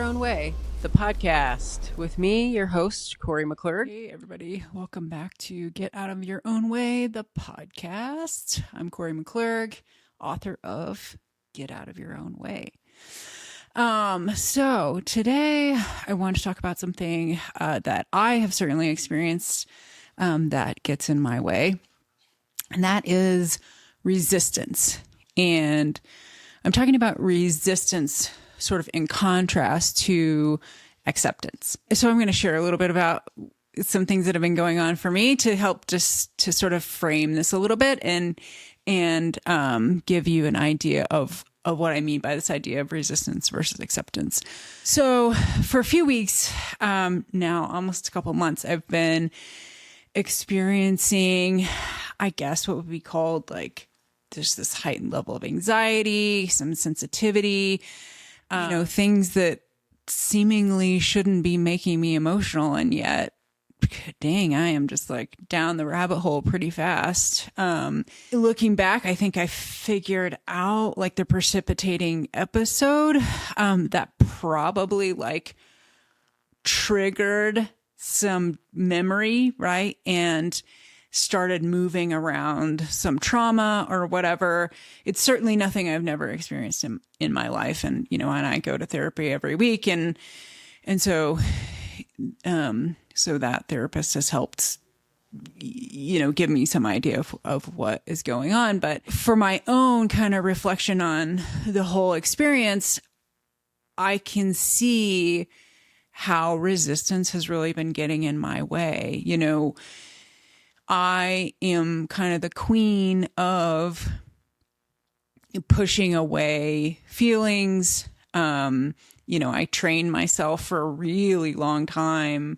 Own Way, the podcast with me, your host, Kori McClurg. Hey, everybody. Welcome back to Get Out of Your Own Way, the podcast. I'm Kori McClurg, author of Get Out of Your Own Way. So today I want to talk about something that I have certainly experienced that gets in my way, and that is resistance. And I'm talking about resistance sort of in contrast to acceptance. So I'm going to share a little bit about some things that have been going on for me to help just to sort of frame this a little bit and give you an idea of what I mean by this idea of resistance versus acceptance. So for a few weeks now, almost a couple months, I've been experiencing, I guess, what would be called like there's this heightened level of anxiety, some sensitivity, things that seemingly shouldn't be making me emotional. And yet, dang, I am just like down the rabbit hole pretty fast. Looking back, I think I figured out like the precipitating episode that probably like triggered some memory, right? And started moving around some trauma or whatever. It's certainly nothing I've never experienced in my life. And, and I go to therapy every week. And so that therapist has helped, give me some idea of what is going on. But for my own kind of reflection on the whole experience, I can see how resistance has really been getting in my way. I am kind of the queen of pushing away feelings. I trained myself for a really long time,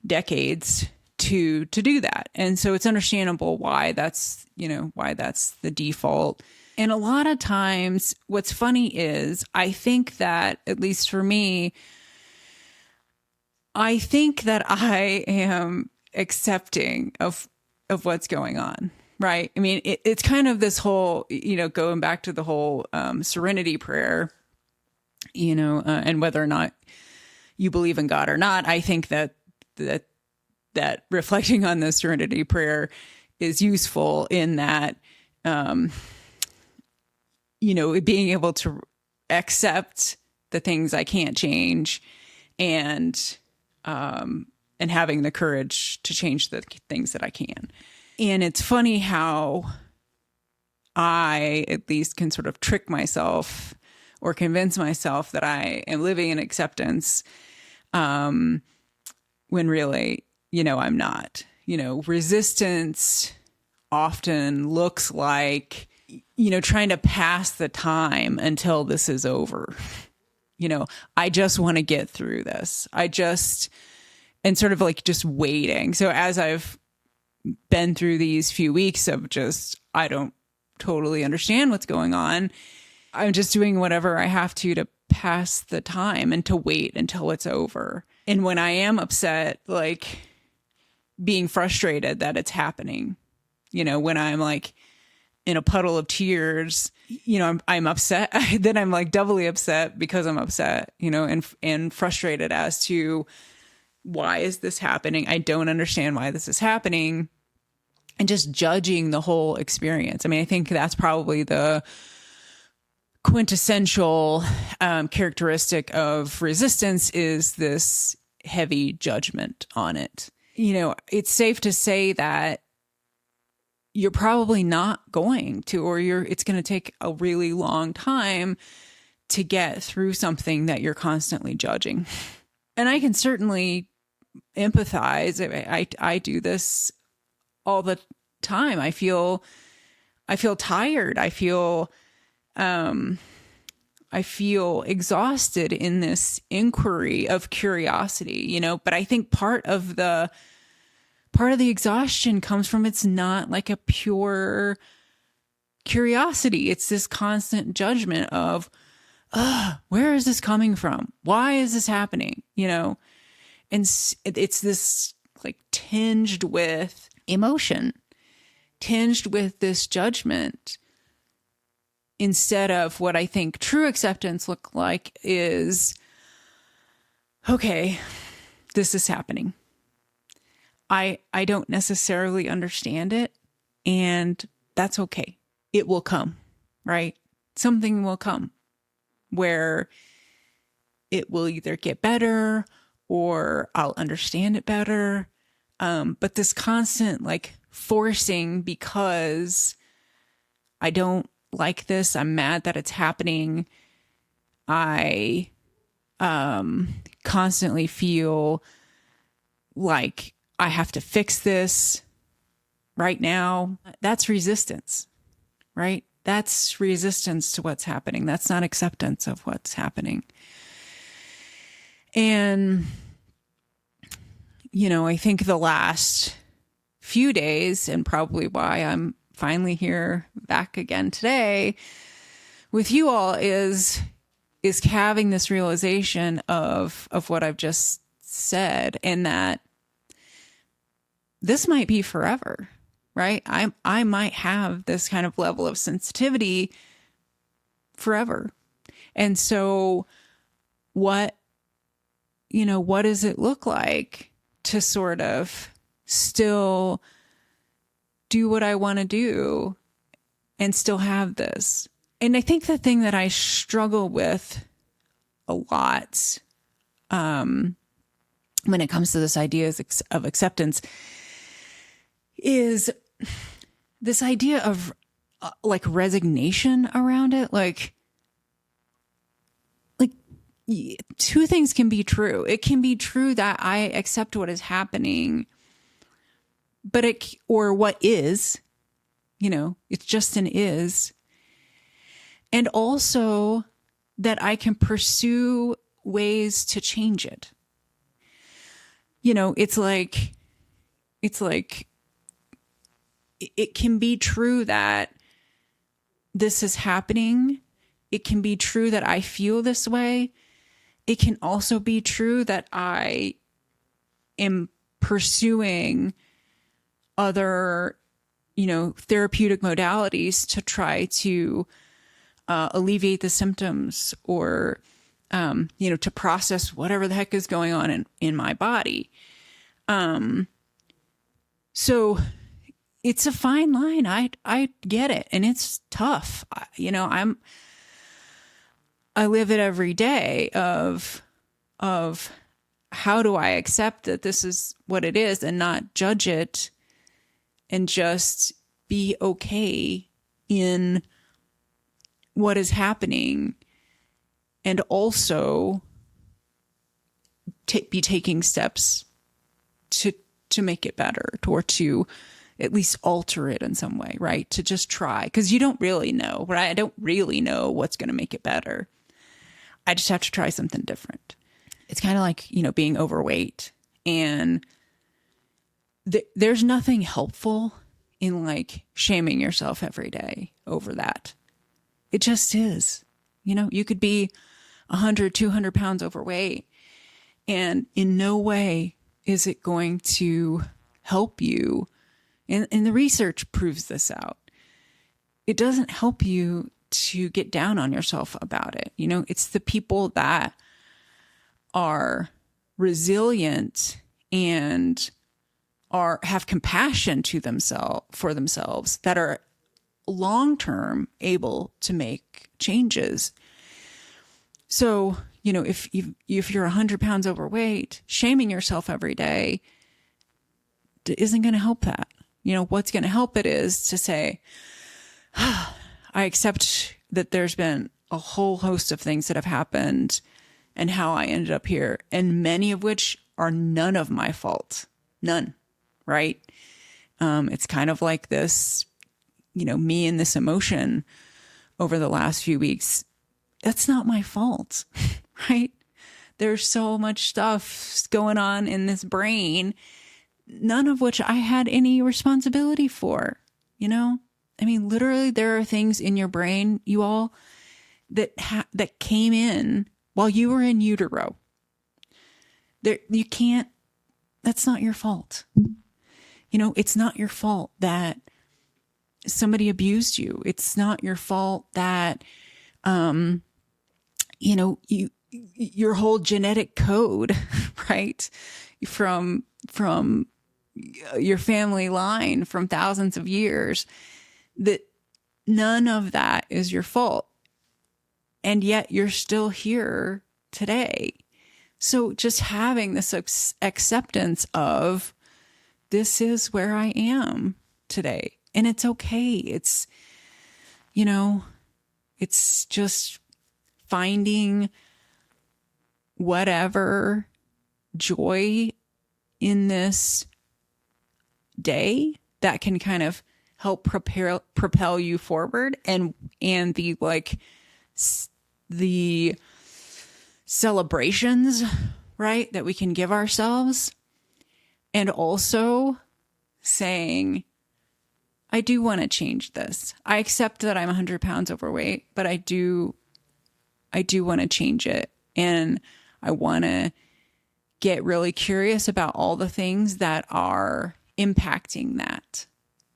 decades, to do that. And so it's understandable why that's the default. And a lot of times what's funny is I think that, at least for me, I think that I am accepting of what's going on, right? I mean, it's kind of this whole, going back to the whole serenity prayer, and whether or not you believe in God or not, I think that reflecting on the serenity prayer is useful in that, being able to accept the things I can't change and having the courage to change the things that I can. And it's funny how I at least can sort of trick myself or convince myself that I am living in acceptance when really, I'm not. Resistance often looks like, trying to pass the time until this is over. I just want to get through this. And sort of like just waiting. So as I've been through these few weeks of just, I don't totally understand what's going on, I'm just doing whatever I have to pass the time and to wait until it's over. And when I am upset, like being frustrated that it's happening, when I'm like in a puddle of tears, I'm upset. Then I'm like doubly upset because I'm upset, and frustrated as to, why is this happening? I don't understand why this is happening. And just judging the whole experience. I mean, I think that's probably the quintessential characteristic of resistance is this heavy judgment on it. It's safe to say that you're probably not going to, or it's going to take a really long time to get through something that you're constantly judging. And I can certainly empathize. I do this all the time. I feel tired. I feel exhausted in this inquiry of curiosity, but I think part of the exhaustion comes from it's not like a pure curiosity. It's this constant judgment of, where is this coming from? Why is this happening? And it's this like tinged with emotion, tinged with this judgment, instead of what I think true acceptance look like is okay, this is happening. I don't necessarily understand it, and that's okay. It will come, right? Something will come where it will either get better or I'll understand it better. But this constant like forcing because I don't like this, I'm mad that it's happening. I constantly feel like I have to fix this right now. That's resistance, right? That's resistance to what's happening. That's not acceptance of what's happening. And, I think the last few days, and probably why I'm finally here back again today with you all, is having this realization of what I've just said, and that this might be forever, right? I might have this kind of level of sensitivity forever. And so what does it look like to sort of still do what I want to do and still have this? And I think the thing that I struggle with a lot when it comes to this idea of acceptance is this idea of like resignation around it. Like two things can be true. It can be true that I accept what is happening, but or what is, it's just an is. And also that I can pursue ways to change it. It's like it can be true that this is happening. It can be true that I feel this way. It can also be true that I am pursuing other, therapeutic modalities to try to alleviate the symptoms or, to process whatever the heck is going on in my body. So it's a fine line. I get it. And it's tough. I live it every day of how do I accept that this is what it is and not judge it and just be okay in what is happening, and also be taking steps to make it better, or to at least alter it in some way, right? To just try, because you don't really know, right? I don't really know what's going to make it better. I just have to try something different. It's kind of like, being overweight, and there's nothing helpful in like shaming yourself every day over that. It just is. You could be 100, 200 pounds overweight, and in no way is it going to help you. And the research proves this out. It doesn't help you to get down on yourself about it. It's the people that are resilient and have compassion for themselves that are long-term able to make changes. So, if you're 100 pounds overweight, shaming yourself every day isn't going to help that. What's going to help it is to say, I accept that there's been a whole host of things that have happened and how I ended up here, and many of which are none of my fault. None, right? It's kind of like this, me and this emotion over the last few weeks. That's not my fault, right? There's so much stuff going on in this brain, none of which I had any responsibility for, literally there are things in your brain, you all, that came in while you were in utero. That's not your fault. It's not your fault that somebody abused you. It's not your fault that, your whole genetic code, right? From your family line from thousands of years, that none of that is your fault. And yet you're still here today. So just having this acceptance of, this is where I am today. And it's okay. It's, it's just finding whatever joy in this day that can kind of help propel you forward, and the celebrations, right, that we can give ourselves. And also saying, I do want to change this. I accept that I'm 100 pounds overweight, but I do want to change it. And I want to get really curious about all the things that are impacting that,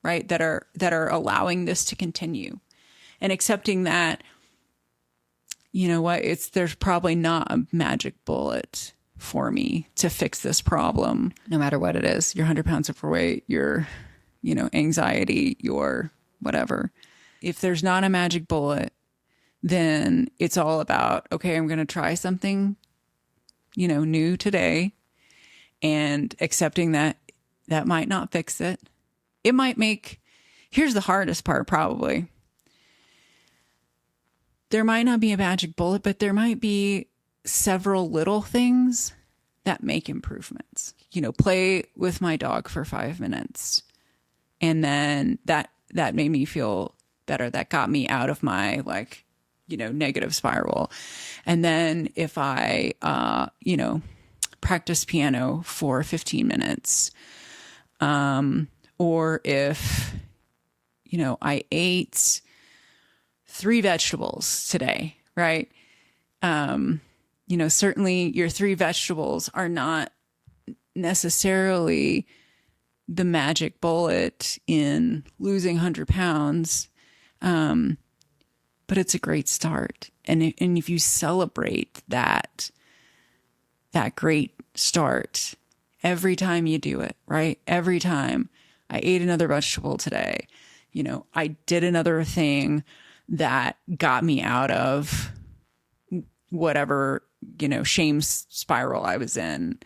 right? That are allowing this to continue, and accepting that, you know what, there's probably not a magic bullet for me to fix this problem, no matter what it is. You're 100 pounds overweight, your, anxiety, your whatever. If there's not a magic bullet, then it's all about, okay, I'm going to try something, new today, and accepting that might not fix it. It might here's the hardest part, probably. There might not be a magic bullet, but there might be several little things that make improvements. Play with my dog for 5 minutes. And then that made me feel better. That got me out of my negative spiral. And then if I, practice piano for 15 minutes, or if, I ate 3 vegetables today, right? Certainly your 3 vegetables are not necessarily the magic bullet in losing 100 pounds. But it's a great start. And if you celebrate that great start every time you do it, right? Every time I ate another vegetable today, I did another thing that got me out of whatever, shame spiral I was in.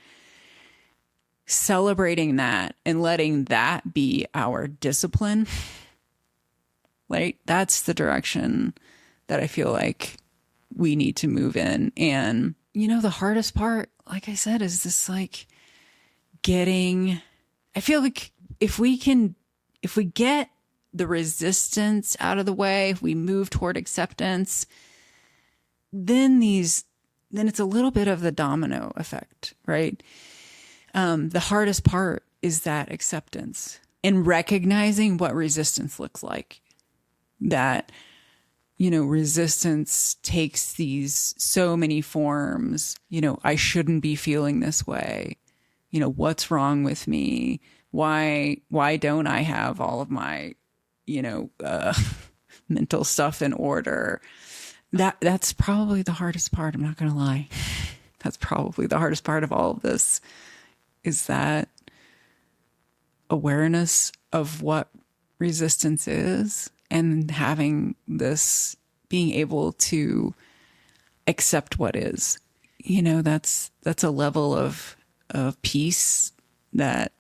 Celebrating that and letting that be our discipline, right? That's the direction that I feel like we need to move in. And, the hardest part, like I said, is this I feel like if we get the resistance out of the way, if we move toward acceptance, then it's a little bit of the domino effect, right? The hardest part is that acceptance and recognizing what resistance looks like. That, resistance takes these so many forms. I shouldn't be feeling this way. What's wrong with me? Why don't I have all of my, mental stuff in order? That's probably the hardest part. I'm not going to lie. That's probably the hardest part of all of this, is that awareness of what resistance is, and having this, being able to accept what is. That's a level of peace that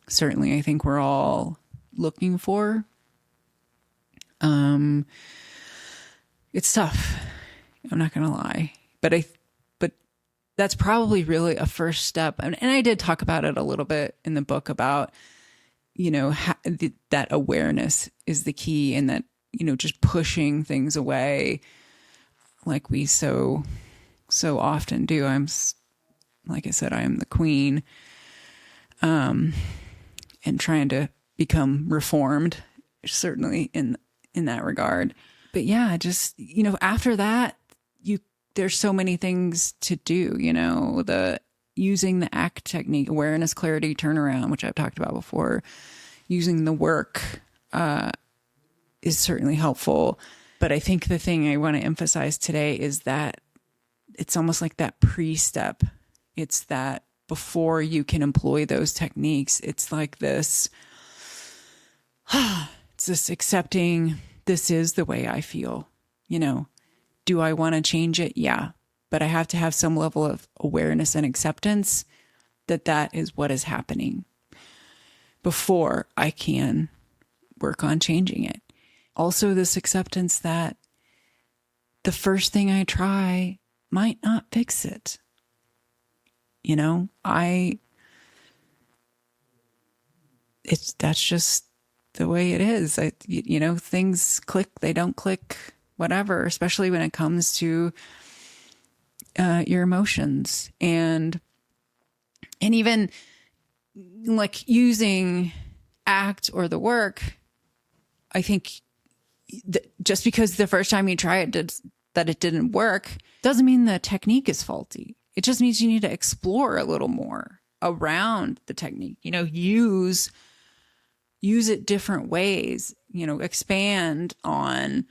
certainly I think we're all looking for. It's tough. I'm not going to lie, but that's probably really a first step. And I did talk about it a little bit in the book about, that awareness is the key, and that, just pushing things away like we so often do. Like I said, I am the queen, and trying to become reformed, certainly in that regard. But yeah, just, after that, there's so many things to do, using the ACT technique, awareness, clarity, turnaround, which I've talked about before. Using the work is certainly helpful. But I think the thing I want to emphasize today is that it's almost like that pre-step. It's that before you can employ those techniques, it's like this, it's this accepting, this is the way I feel. Do I want to change it? Yeah. But I have to have some level of awareness and acceptance that that is what is happening before I can work on changing it. Also, this acceptance that the first thing I try might not fix it. That's just the way it is. Things click, they don't click, whatever, especially when it comes to your emotions and even like using ACT or the work. I think just because the first time you try it that it didn't work doesn't mean the technique is faulty. It just means you need to explore a little more around the technique, use it different ways, expand on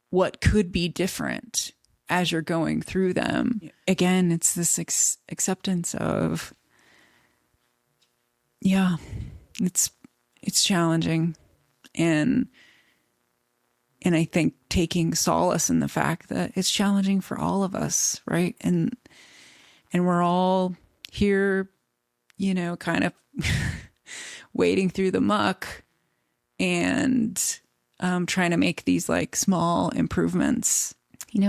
what could be different as you're going through them. Yeah. Again, it's this acceptance of, it's challenging. And I think taking solace in the fact that it's challenging for all of us, right? And we're all here, kind of wading through the muck and trying to make these like small improvements,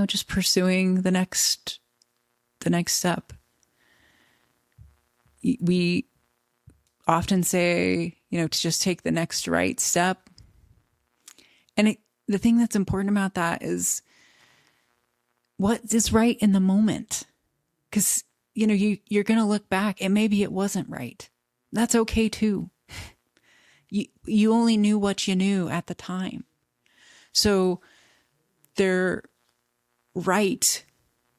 just pursuing the next step. We often say, to just take the next right step. And the thing that's important about that is what is right in the moment. Because, you're going to look back and maybe it wasn't right. That's okay too. You only knew what you knew at the time. So their right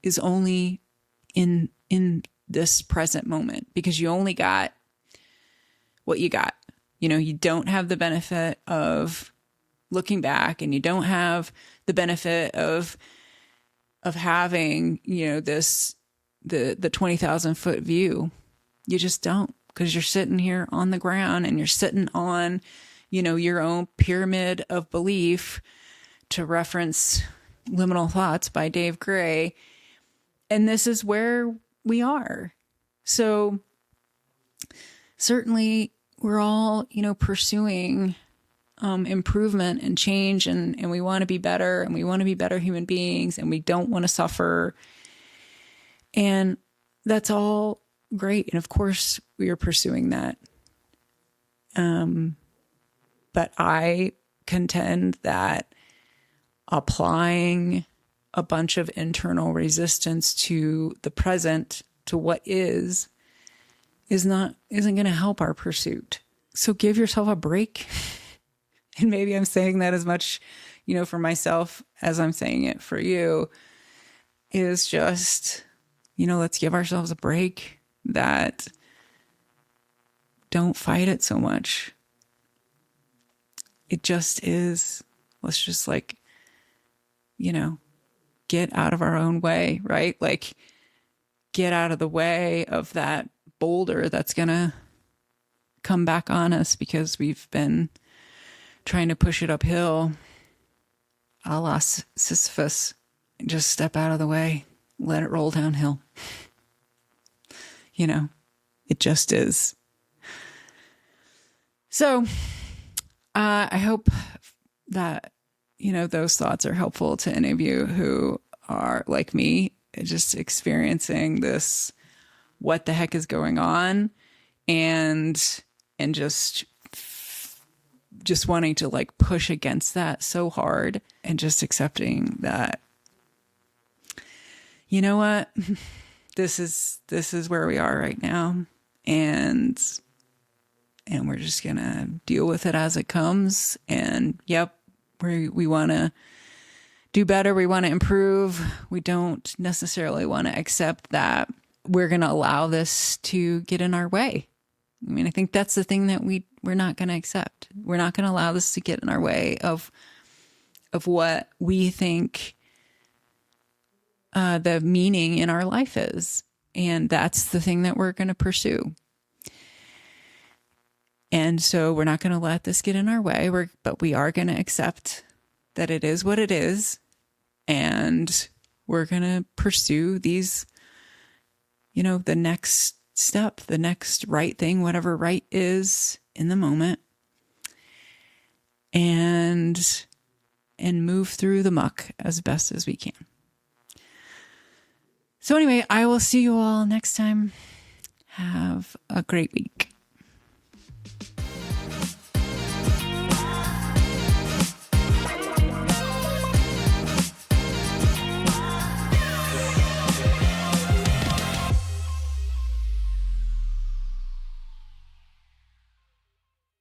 is only in this present moment because you only got what you got. You don't have the benefit of looking back, and you don't have the benefit of having, the 20,000 foot view. You just don't, because you're sitting here on the ground and you're sitting on, your own pyramid of belief, to reference Liminal Thoughts by Dave Gray. And this is where we are. So certainly we're all, pursuing improvement and change, and we want to be better, and we want to be better human beings, and we don't want to suffer. And that's all great. And of course we are pursuing that. But I contend that applying a bunch of internal resistance to the present, to what isn't going to help our pursuit. So give yourself a break. And maybe I'm saying that as much, for myself as I'm saying it for you, is just, let's give ourselves a break. That don't fight it so much. It just is. Let's just get out of our own way, right? Like, get out of the way of that boulder that's going to come back on us because we've been trying to push it uphill, a la Sisyphus. Just step out of the way, let it roll downhill. It just is. So I hope that, those thoughts are helpful to any of you who are like me, just experiencing this, what the heck is going on, and just wanting to push against that so hard, and just accepting that, you know what, this is where we are right now, and we're just gonna deal with it as it comes. And yep, we want to do better, we want to improve. We don't necessarily want to accept that we're going to allow this to get in our way. I mean, I think that's the thing that we're not going to accept. We're not going to allow this to get in our way of what we think the meaning in our life is. And that's the thing that we're going to pursue. And so we're not going to let this get in our way. But we are going to accept that it is what it is. And we're going to pursue these, the next step, the next right thing, whatever right is in the moment. And move through the muck as best as we can. So anyway, I will see you all next time. Have a great week.